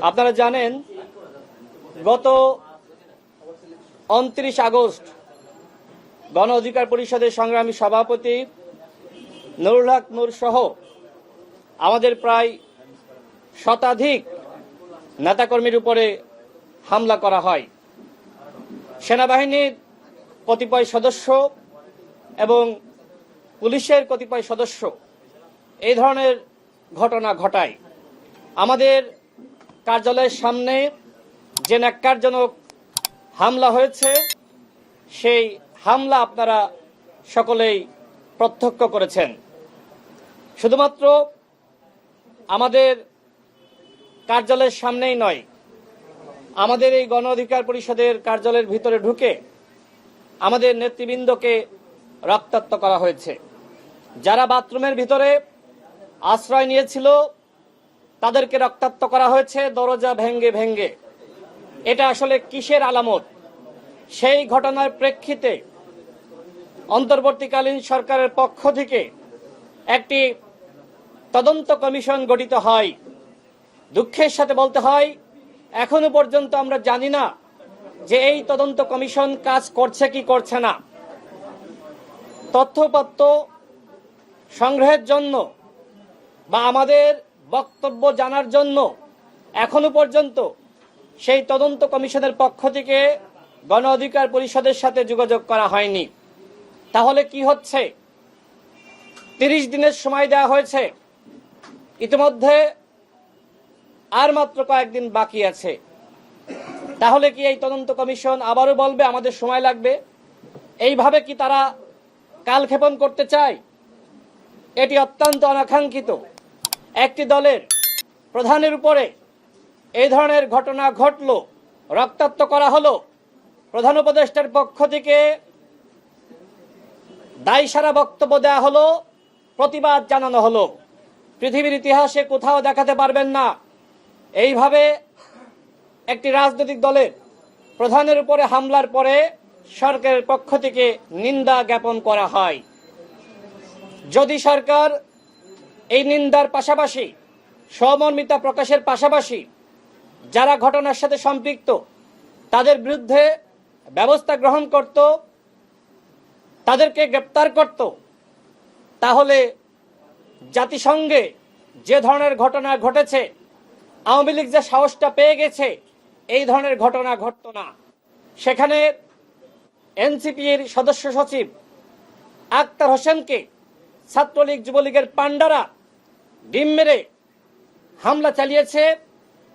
আপনারা জানেন গত 29 আগস্ট গণ অধিকার পরিষদের সংগ্রামী সভাপতি নুরুল হক নূর সহ আমাদের প্রায় শতাধিক নেতাকর্মীর উপরে হামলা করা হয়। সেনাবাহিনীর কতিপয় সদস্য এবং পুলিশের কতিপয় সদস্য এই ধরনের ঘটনা ঘটায়। আমাদের কার্যালয়ের সামনে যে ন্যাক্কারজনক হামলা হয়েছে সেই হামলা আপনারা সকলেই প্রত্যক্ষ করেছেন। শুধুমাত্র আমাদের কার্যালয়ের সামনেই নয়, আমাদের এই গণ অধিকার পরিষদের কার্যালয়ের ভিতরে ঢুকে আমাদের নেতৃবৃন্দকে রক্তাক্ত করা হয়েছে। যারা বাথরুমের ভিতরে আশ্রয় নিয়েছিল তাদেরকে রক্তাক্ত করা হয়েছে দরজা ভেঙ্গে ভেঙ্গে। এটা আসলে কিসের আলামত? সেই ঘটনার প্রেক্ষিতে অন্তর্বর্তীকালীন সরকারের পক্ষ থেকে একটি তদন্ত কমিশন গঠিত হয়। দুঃখের সাথে বলতে হয়, এখনো পর্যন্ত আমরা জানি না যে এই তদন্ত কমিশন কাজ করছে কি করছে না। তথ্যপত্র সংগ্রহের জন্য বা আমাদের বক্তব্য জানার জন্য এখনো পর্যন্ত সেই তদন্ত কমিশনের পক্ষ থেকে গণ অধিকার পরিষদের সাথে যোগাযোগ করা হয়নি। তাহলে কি হচ্ছে? 30 দিনের সময় দেওয়া হয়েছে, ইতিমধ্যে আর মাত্র কয়েকদিন বাকি আছে। তাহলে কি এই তদন্ত কমিশন আবারও বলবে আমাদের সময় লাগবে? এইভাবে কি তারা কালক্ষেপণ করতে চায়? এটি অত্যন্ত অনাকাঙ্ক্ষিত। একটি দলের প্রধানের উপরে এই ধরনের ঘটনা ঘটল, রক্তাক্ত করা হলো, প্রধান উপদেষ্টার পক্ষ থেকে দায়সারা বক্তব্য দেওয়া হলো, প্রতিবাদ জানানো হলো। পৃথিবীর ইতিহাসে কোথাও দেখাতে পারবেন না এইভাবে একটি রাজনৈতিক দলের প্রধানের উপরে হামলার পরে সরকারের পক্ষ থেকে নিন্দা জ্ঞাপন করা হয়। যদি সরকার এই নিন্দার পাশাপাশি সহমর্মিতা প্রকাশের পাশাপাশি যারা ঘটনার সাথে সম্পৃক্ত তাদের বিরুদ্ধে ব্যবস্থা গ্রহণ করত, তাদেরকে গ্রেপ্তার করত, তাহলে জাতিসংঘে যে ধরনের ঘটনা ঘটেছে, আওয়ামী লীগ যে সাহসটা পেয়ে গেছে এই ধরনের ঘটনা ঘটত না। সেখানে এনসিপির সদস্য সচিব আক্তার হোসেনকে ছাত্রলীগ যুবলীগের পান্ডারা ডিম মেরে হামলা চালিয়েছে।